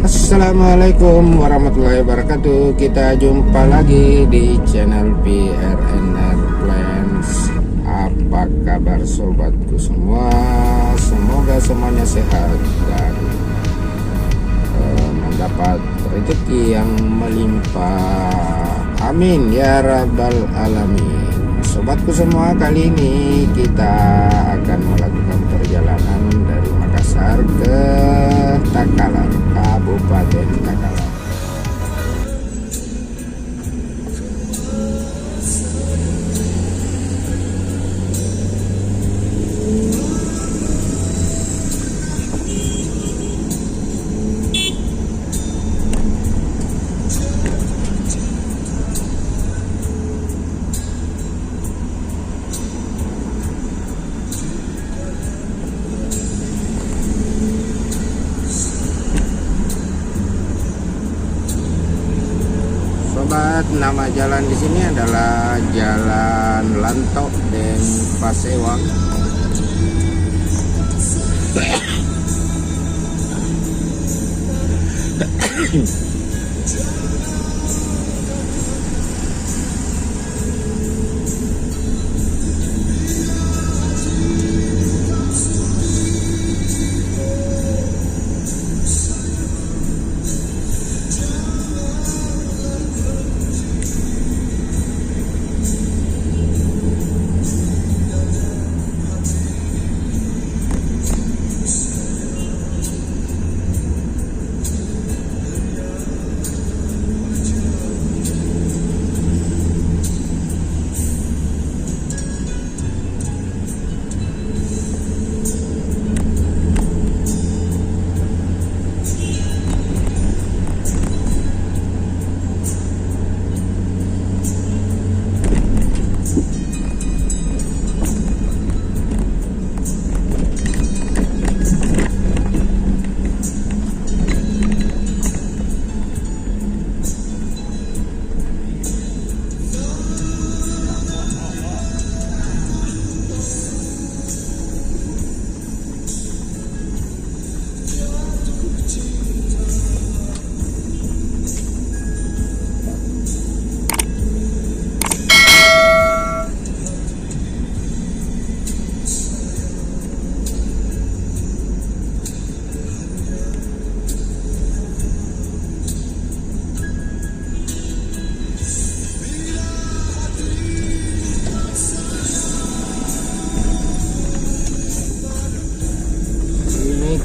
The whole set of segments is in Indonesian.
Assalamualaikum warahmatullahi wabarakatuh. Kita jumpa lagi di channel PRNR Plans. Apa kabar sobatku semua? Semoga semuanya sehat dan mendapat rezeki yang melimpah. Amin ya rabbal alamin. Sobatku semua, kali ini kita akan melakukan perjalanan dari Makassar ke Takalar, Kabupaten Takalar. Sobat, nama jalan di sini adalah Jalan Lantok dan Pasewang.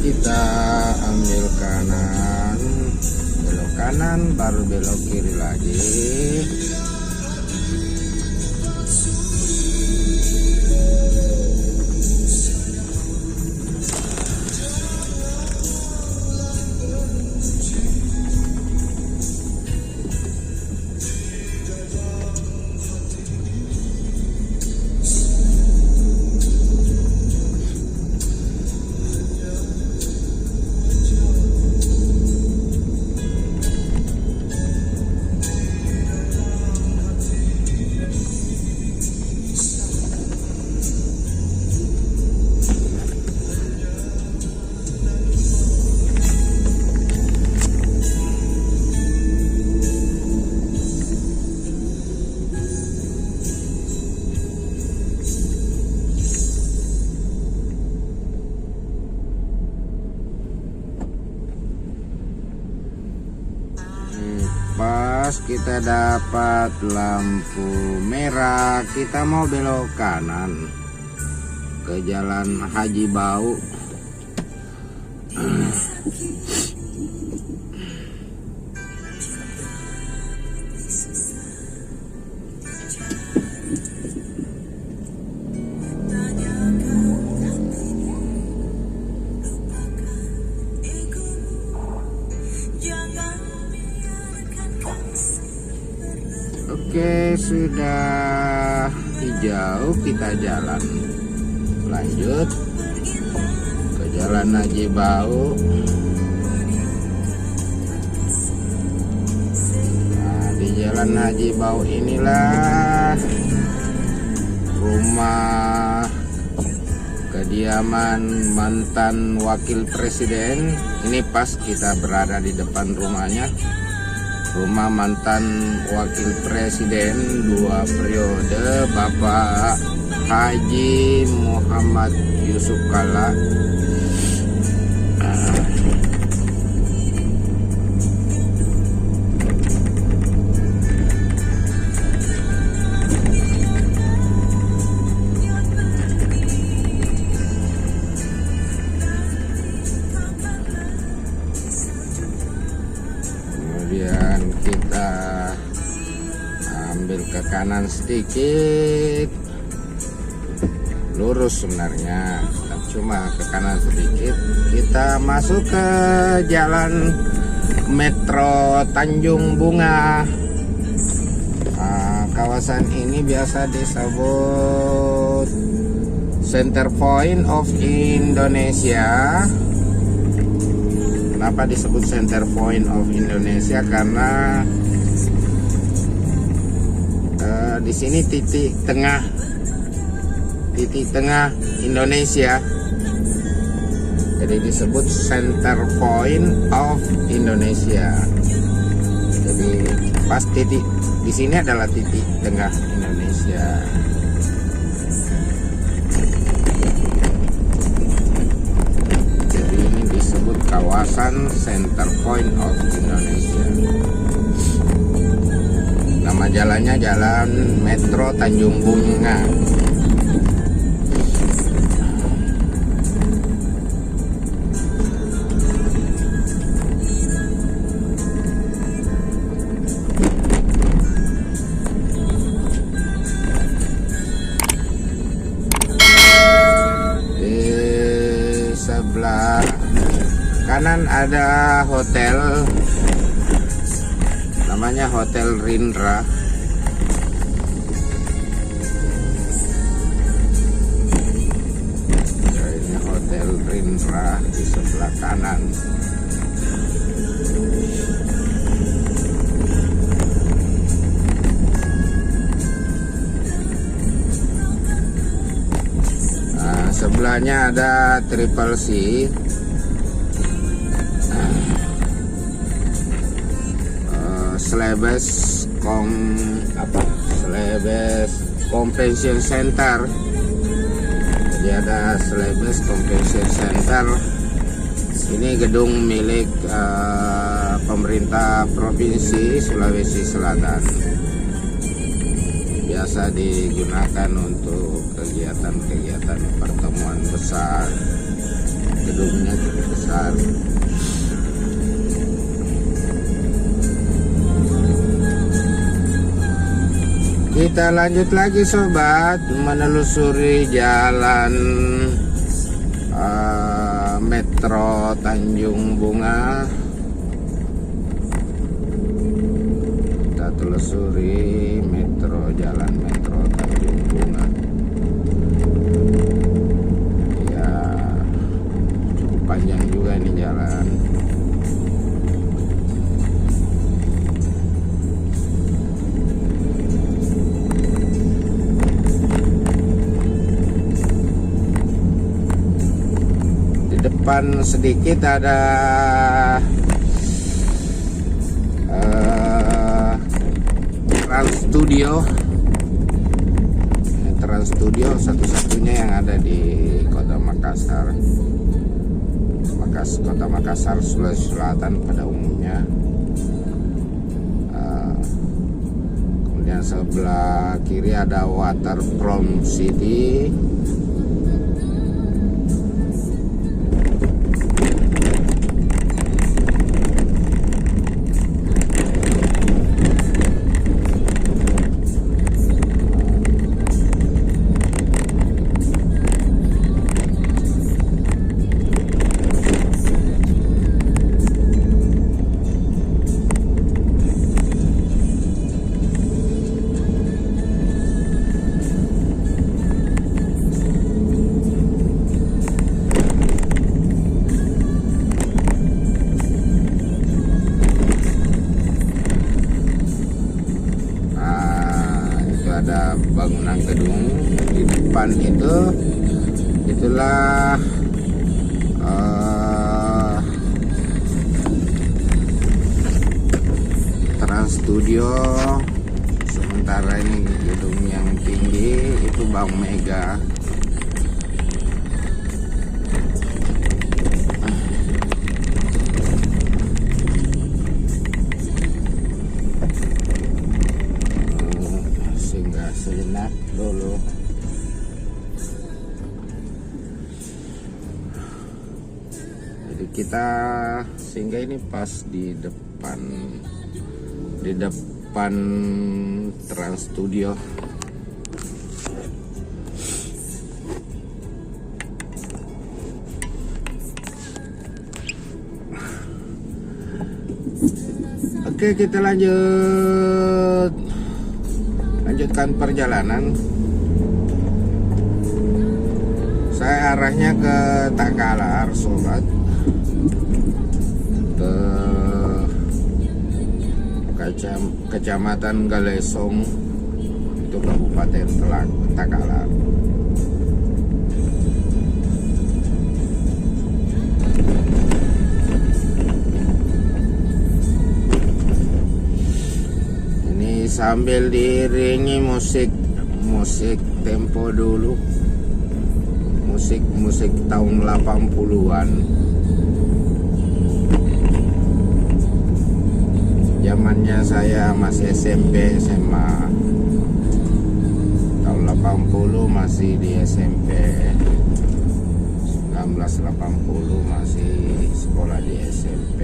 Kita ambil kanan, belok kanan, baru belok kiri lagi. Pas kita dapat lampu merah, kita mau belok kanan ke Jalan Haji Bau. Oke, sudah hijau, kita jalan lanjut ke Jalan Haji Bau. Nah, di Jalan Haji Bau inilah rumah kediaman mantan wakil presiden. Ini pas kita berada di depan rumahnya, rumah mantan wakil presiden 2 periode, Bapak Haji Muhammad Yusuf Kalla. Kemudian kita ambil ke kanan sedikit, lurus sebenarnya, cuma ke kanan sedikit, kita masuk ke jalan Metro Tanjung Bunga. Kawasan ini biasa disebut Center Point of Indonesia. Kenapa disebut Center Point of Indonesia? Karena di sini titik tengah Indonesia. Jadi disebut Center Point of Indonesia. Jadi pas titik di sini adalah titik tengah Indonesia. Kawasan Center Point of Indonesia. Nama jalannya Jalan Metro Tanjung Bunga. Di sebelah kanan ada hotel, namanya Hotel Rindra. Ya, ini Hotel Rindra di sebelah kanan. Nah, sebelahnya ada Triple C. Celebes Convention Center. Jadi ada Celebes Convention Center. Ini gedung milik pemerintah Provinsi Sulawesi Selatan. Biasa digunakan untuk kegiatan-kegiatan pertemuan besar. Gedungnya cukup besar. Kita lanjut lagi sobat, menelusuri jalan Metro Tanjung Bunga. Kita telusuri jalan Metro Tanjung Bunga. Ya, cukup panjang juga ini jalan. Depan sedikit ada Trans Studio. Trans Studio satu-satunya yang ada di Kota Makassar. Kota Makassar, Sulawesi Selatan pada umumnya. Kemudian sebelah kiri ada Waterfront City. bangunan gedung di depan itu Itulah Trans Studio. Sementara ini gedung yang tinggi itu Bank Mega. Singgah sejenak dulu. Jadi kita singgah ini pas di depan Trans Studio. Oke, kita lanjutkan perjalanan. Saya arahnya ke Takalar, sobat, ke Kecamatan Galesong, itu Kabupaten Takalar. Ini sambil diiringi musik tempo dulu, musik tahun 80-an. Zamannya saya masih SMP, SMA. Tahun 80 masih di SMP. 1980 masih sekolah di SMP.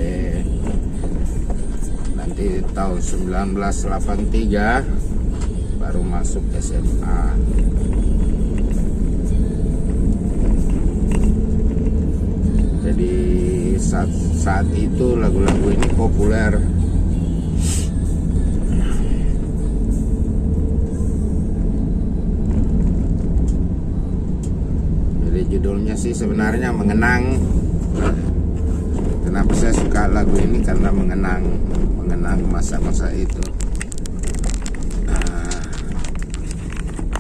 Nanti tahun 1983 baru masuk SMA. Jadi saat itu lagu-lagu ini populer. Judulnya sih sebenarnya Mengenang. Kenapa saya suka lagu ini? Karena mengenang masa-masa itu.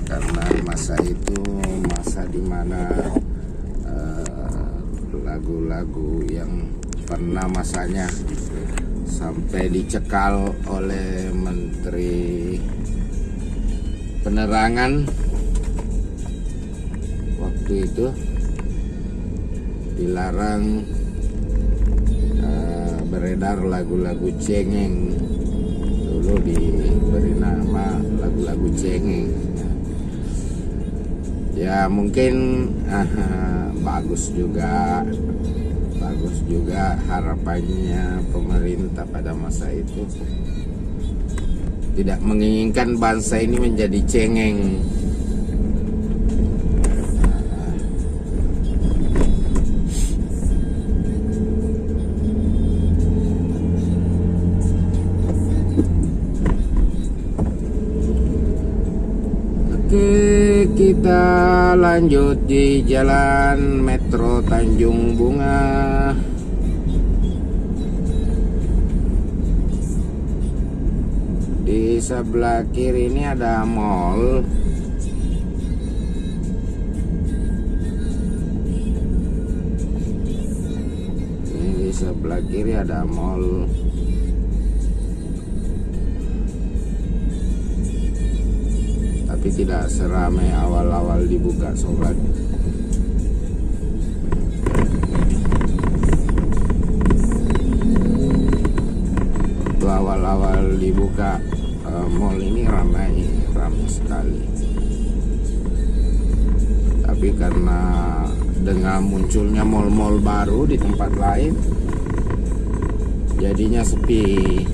Karena masa itu masa dimana lagu-lagu yang pernah masanya sampai dicekal oleh Menteri Penerangan waktu itu, dilarang beredar lagu-lagu cengeng. Dulu diberi nama lagu-lagu cengeng. Ya mungkin bagus juga harapannya pemerintah pada masa itu, tidak menginginkan bangsa ini menjadi cengeng. Oke, kita lanjut di Jalan Metro Tanjung Bunga. Di sebelah kiri ini ada mall. Ini di sebelah kiri ada mall. Tapi tidak seramai awal-awal dibuka, sobat. Waktu awal-awal dibuka mall ini ramai sekali. Tapi karena dengan munculnya mall-mall baru di tempat lain, jadinya sepi.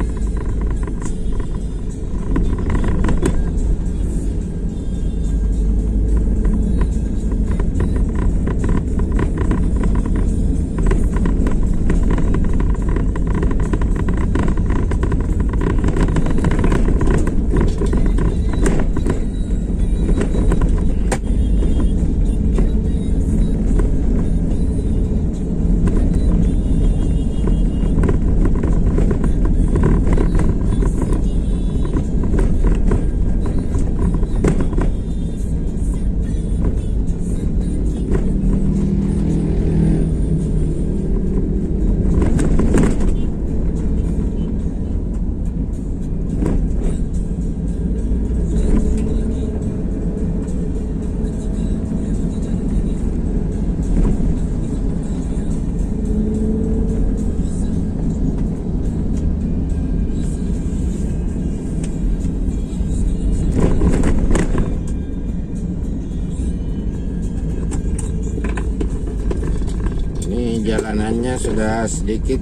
jalanannya sudah sedikit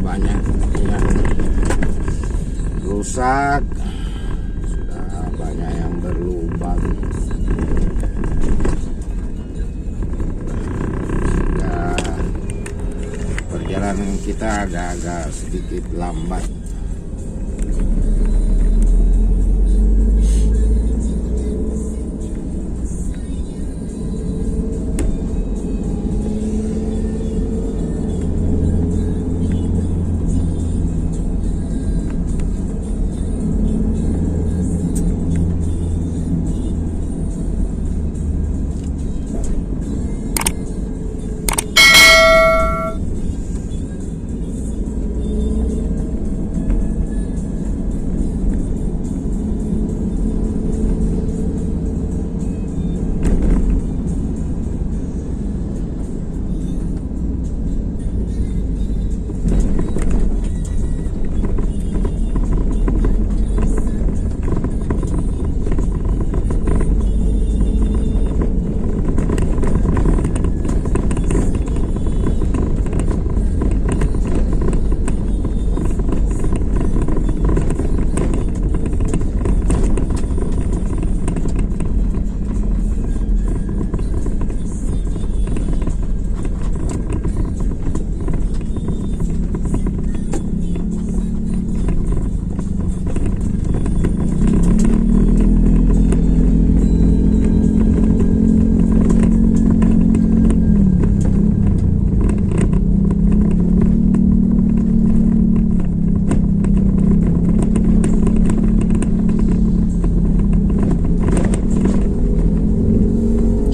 banyak yang rusak, sudah banyak yang berlubang, sehingga perjalanan kita agak-agak sedikit lambat.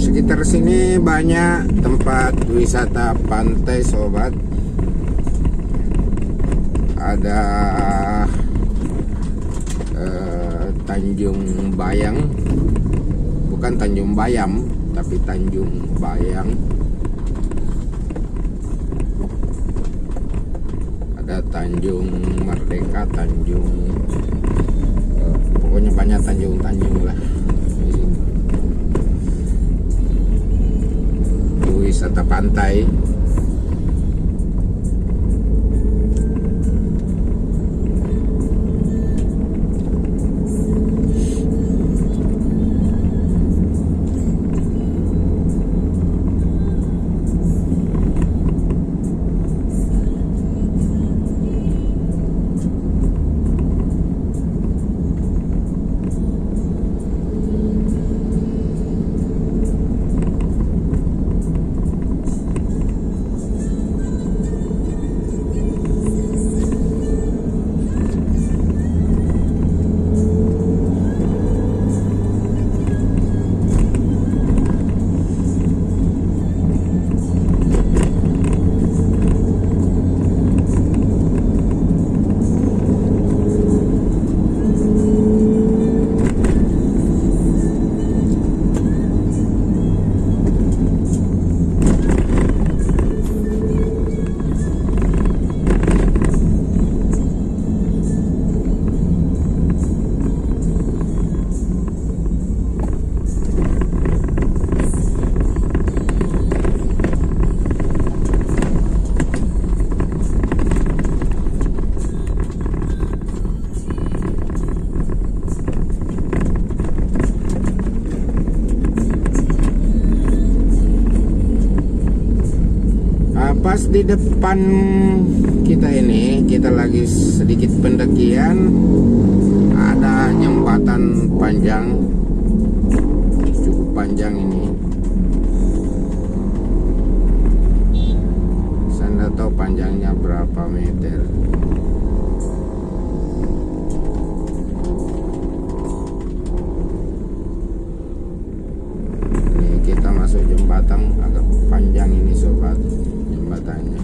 Sekitar sini banyak tempat wisata pantai sobat. Ada Tanjung Bayang, bukan Tanjung Bayam tapi Tanjung Bayang. Ada Tanjung Merdeka, Tanjung pokoknya banyak Tanjung lah di sini. Wisata pantai. Pas di depan kita ini, kita lagi sedikit pendakian, ada jembatan panjang, cukup panjang ini. Saya nggak tahu panjangnya berapa meter. Ini kita masuk jembatan agak panjang ini sobat. Jembatannya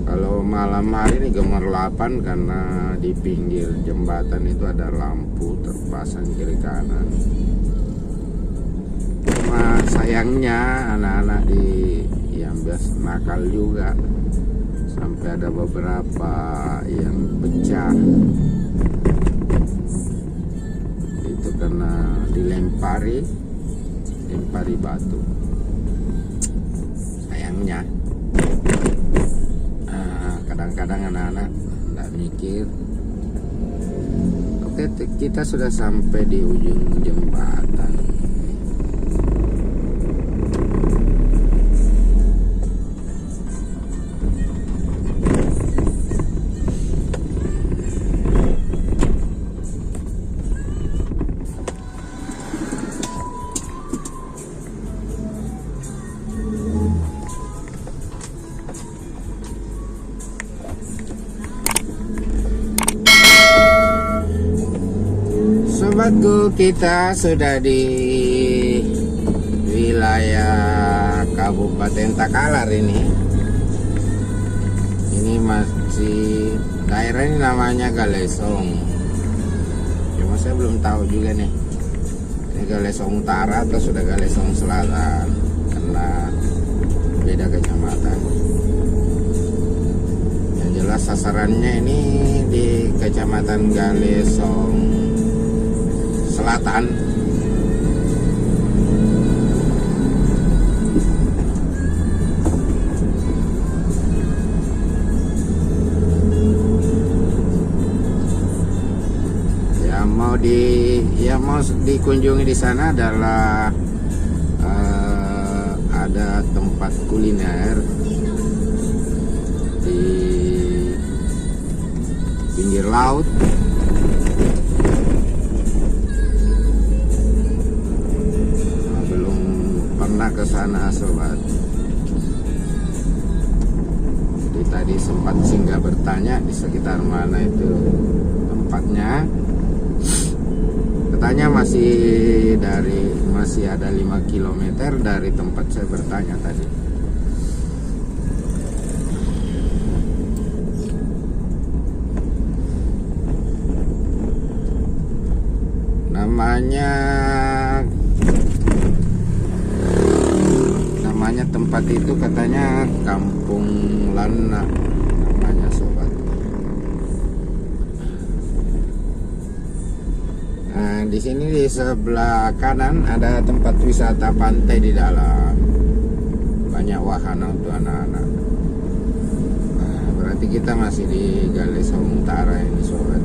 kalau malam hari ini gemerlapan karena di pinggir jembatan itu ada lampu terpasang kiri kanan. Cuma sayangnya anak-anak di yang biasa nakal juga, sampai ada beberapa yang pecah. Itu karena dilempari batu. Sayangnya kadang-kadang anak-anak nggak mikir. Oke, kita sudah sampai di ujung jembatan. Sobatku, kita sudah di wilayah Kabupaten Takalar ini. Ini masih daerah ini namanya Galesong. Cuma saya belum tahu juga nih, ini Galesong Utara atau sudah Galesong Selatan, karena beda kecamatan. Yang jelas sasarannya ini di Kecamatan Galesong Selatan. Yang mau dikunjungi di sana adalah ada tempat kuliner di pinggir laut. Belum pernah ke sana, sobat. Jadi tadi sempat singgah bertanya di sekitar mana itu tempatnya. Katanya masih ada 5 km dari tempat saya bertanya tadi. Namanya tempat itu katanya Kampung Lana namanya, sobat. Nah, di sini di sebelah kanan ada tempat wisata pantai di dalam. Banyak wahana untuk anak-anak. Nah, berarti kita masih di Galesong Utara ini, sobat.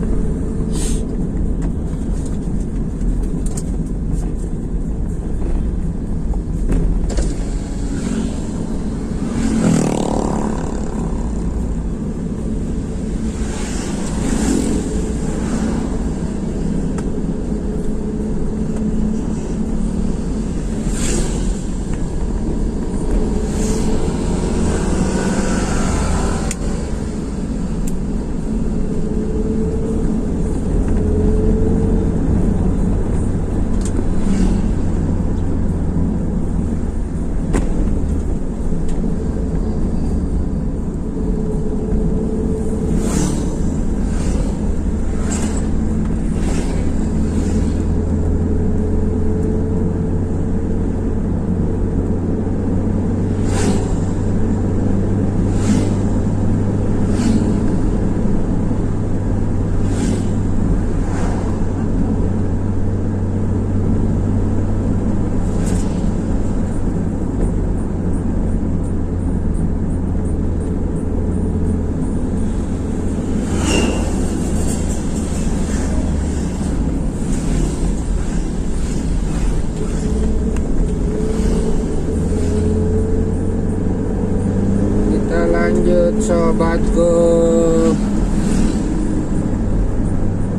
Lanjut, sobatku,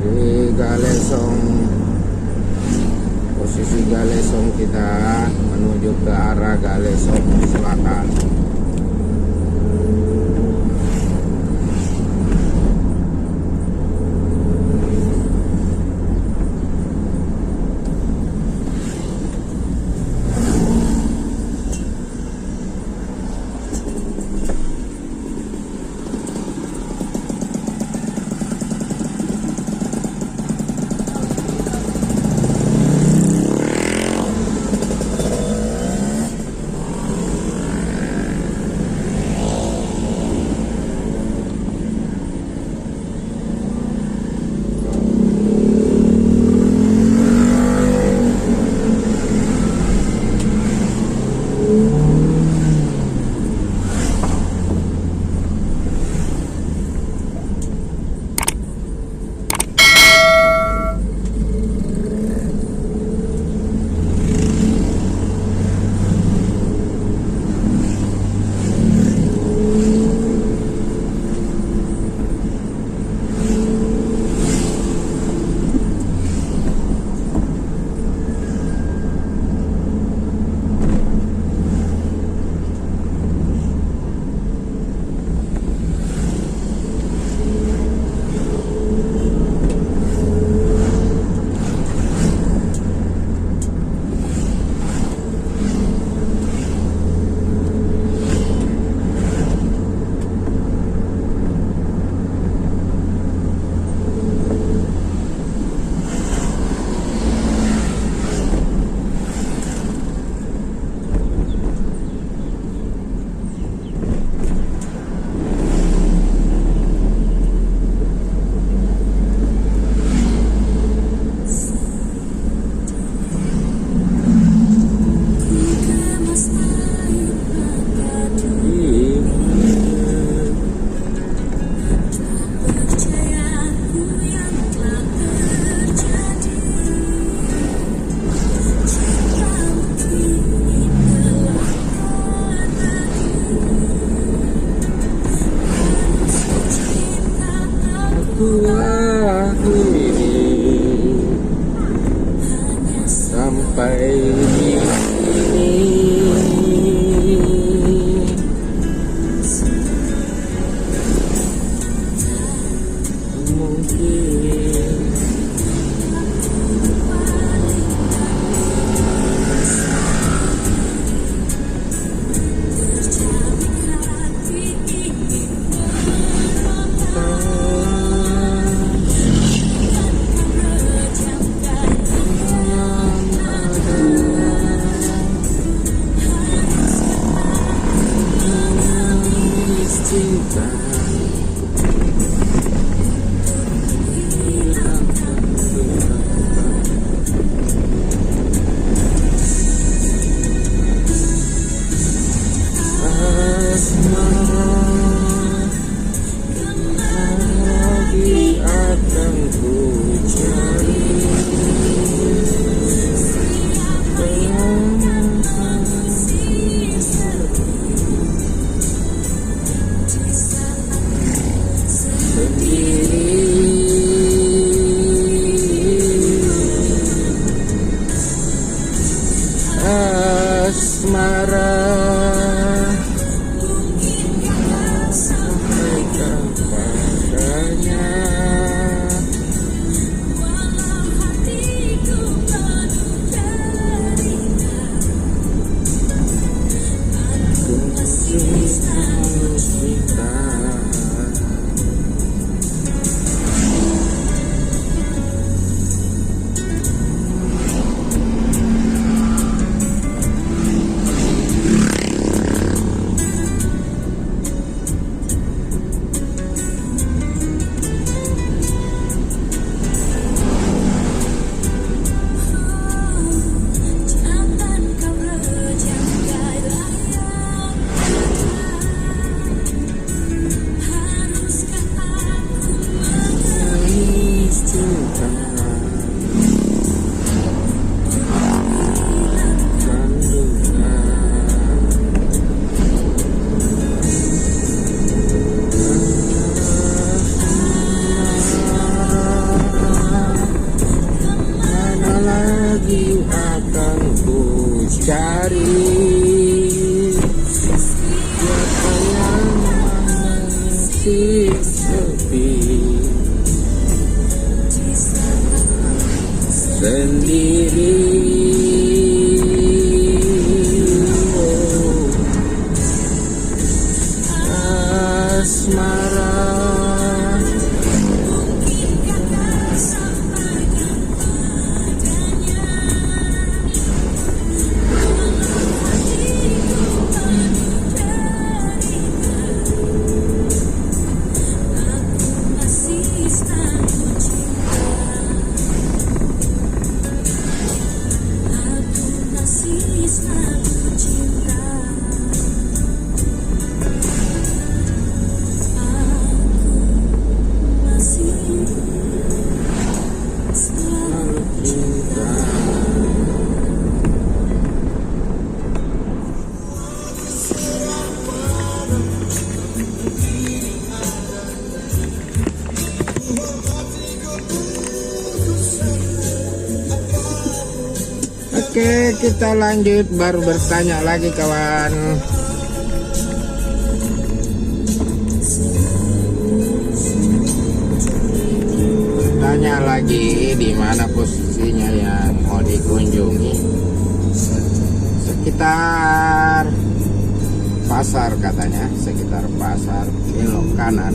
di Galesong. Posisi Galesong kita menuju ke arah Galesong Selatan. asmara sampaikan padanya. Aku masih selalu cinta. Akan ku cari siapa yang masih sepi sendiri. Asmara Oke, kita lanjut, baru bertanya lagi kawan. Tanya lagi di mana posisinya yang mau dikunjungi. Sekitar pasar katanya, sekitar pasar, belok kanan.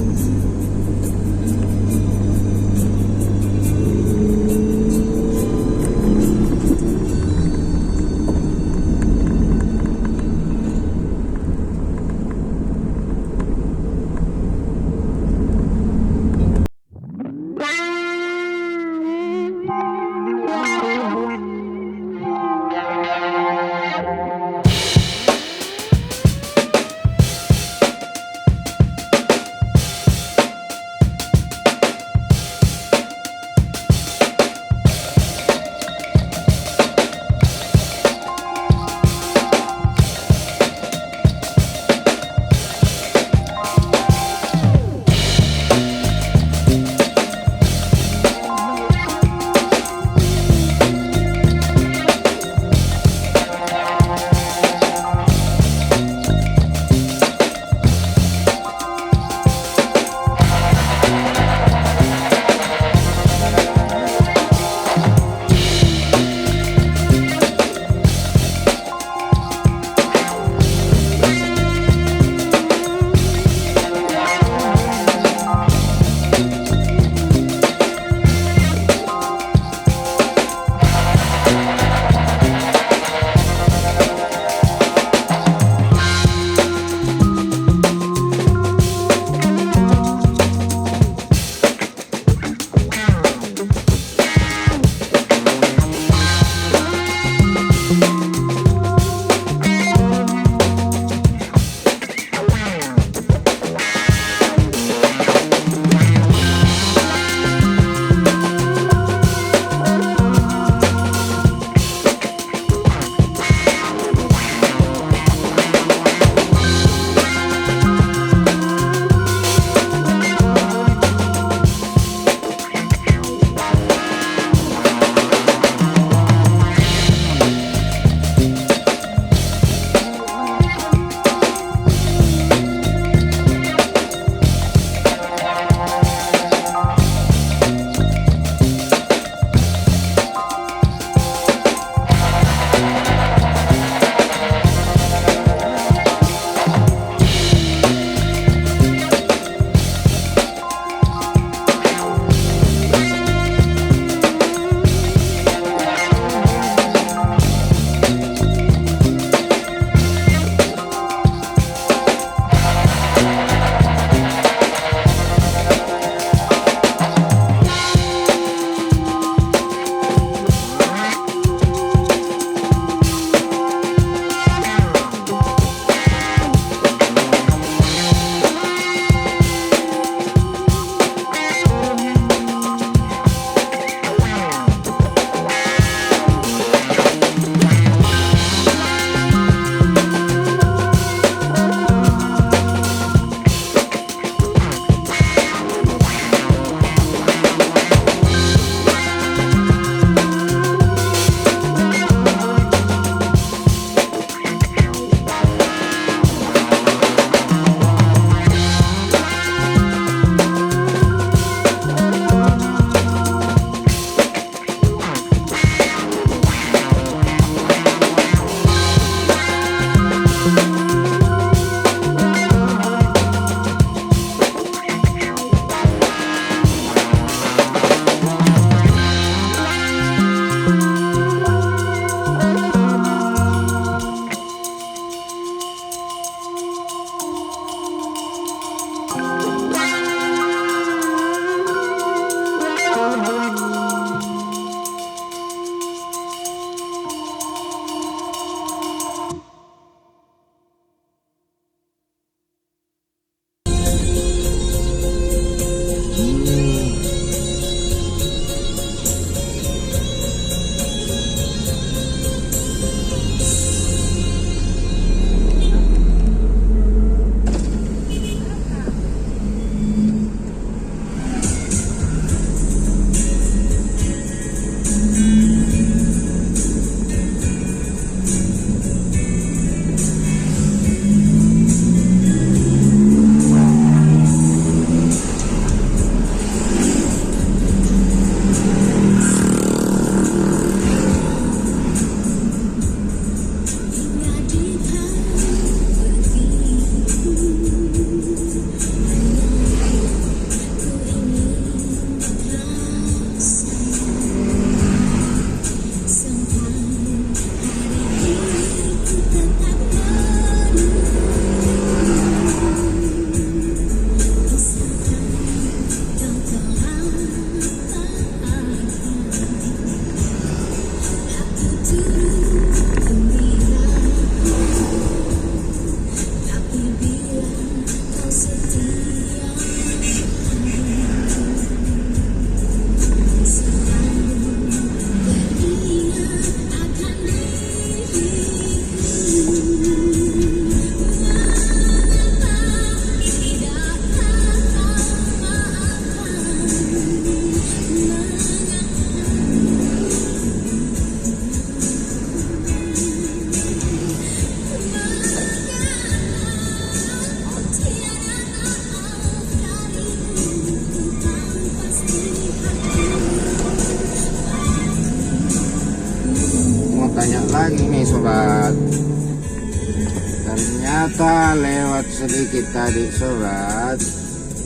kita lewat sedikit tadi sobat,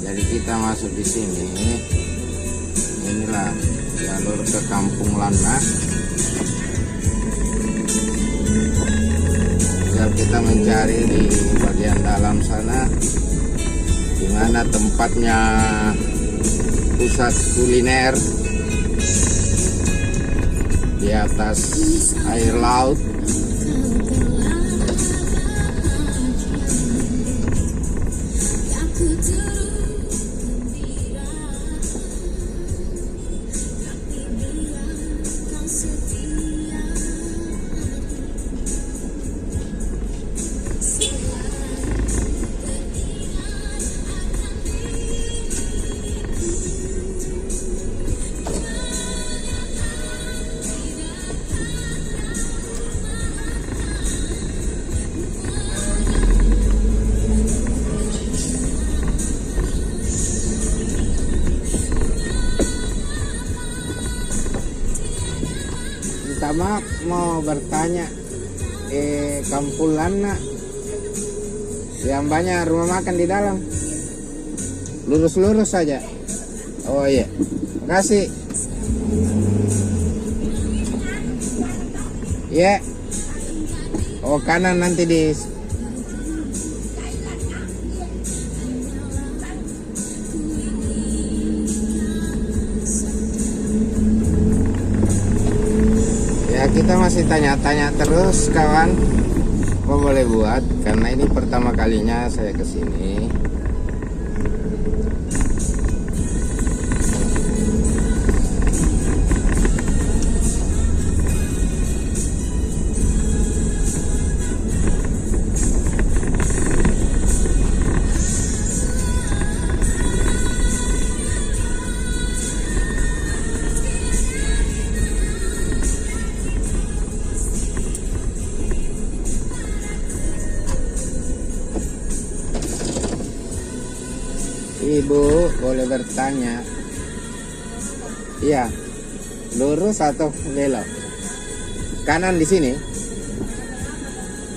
jadi kita masuk di sini. Inilah jalur ke Kampung Lana. Tinggal kita mencari di bagian dalam sana, di mana tempatnya pusat kuliner di atas air laut. Minta maaf, mau bertanya, Kampung Lana yang banyak rumah makan di dalam, lurus-lurus saja. Oh iya, makasih. Ya, oh kanan nanti di kita masih tanya-tanya terus kawan, apa boleh buat, karena ini pertama kalinya saya kesini. Ibu boleh bertanya, iya, lurus atau belok? Kanan di sini?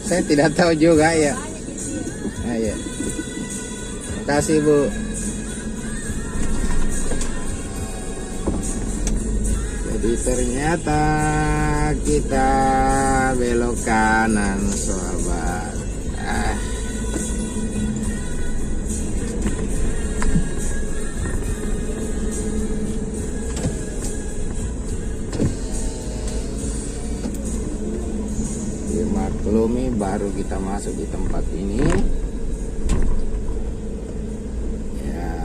Saya tidak tahu juga ya. Nah, ya. Makasih Bu. Jadi ternyata kita belok kanan, sahabat. Maklumi, baru kita masuk di tempat ini ya,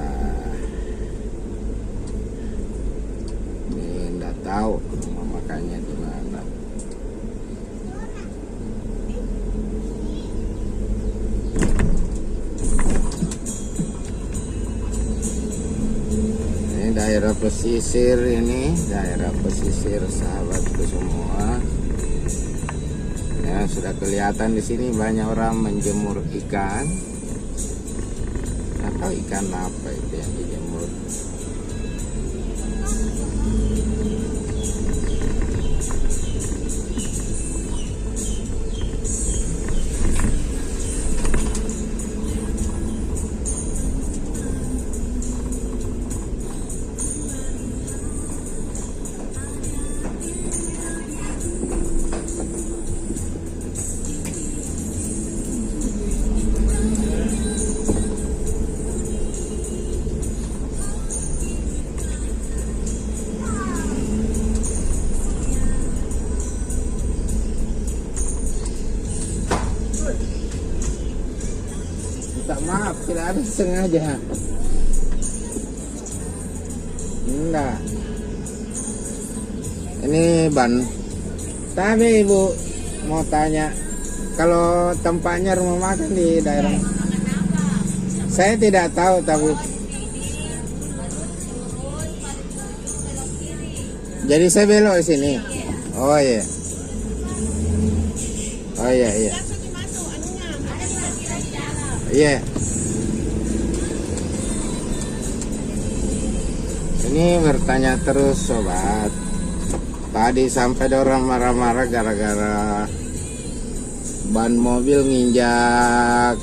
ini enggak tahu rumah makannya di mana. Ini daerah pesisir, ini daerah pesisir sahabatku semua. Ya, sudah kelihatan di sini banyak orang menjemur ikan. Atau ikan apa itu yang dijemur? Maaf, tidak ada sengaja. Enggak. Ini ban. Tapi Ibu mau tanya, kalau tempatnya rumah makan di daerah, saya tidak tahu tapi. Jadi saya belok di sini. Oh iya. Oh iya iya. Iya. Ini bertanya terus sobat. Tadi sampai ada orang marah-marah gara-gara ban mobil nginjak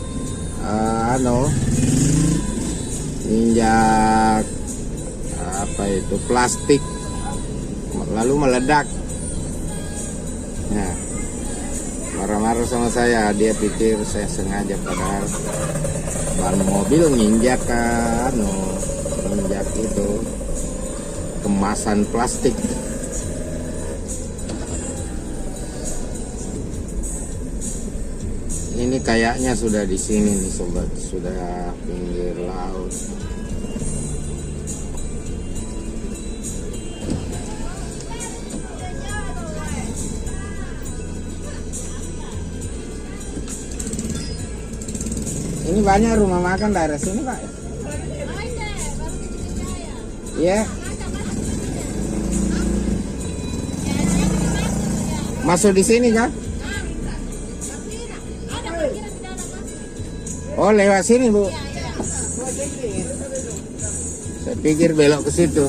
nginjak apa itu plastik, lalu meledak. Nah, marah-marah sama saya, dia pikir saya sengaja, padahal ban mobil nginjak nginjak itu kemasan plastik. Ini kayaknya sudah di sini nih sobat, sudah pinggir laut. Ini banyak rumah makan daerah sini, Pak. Iya. Masuk di sini kan? Oh, lewat sini, Bu. Saya pikir belok ke situ.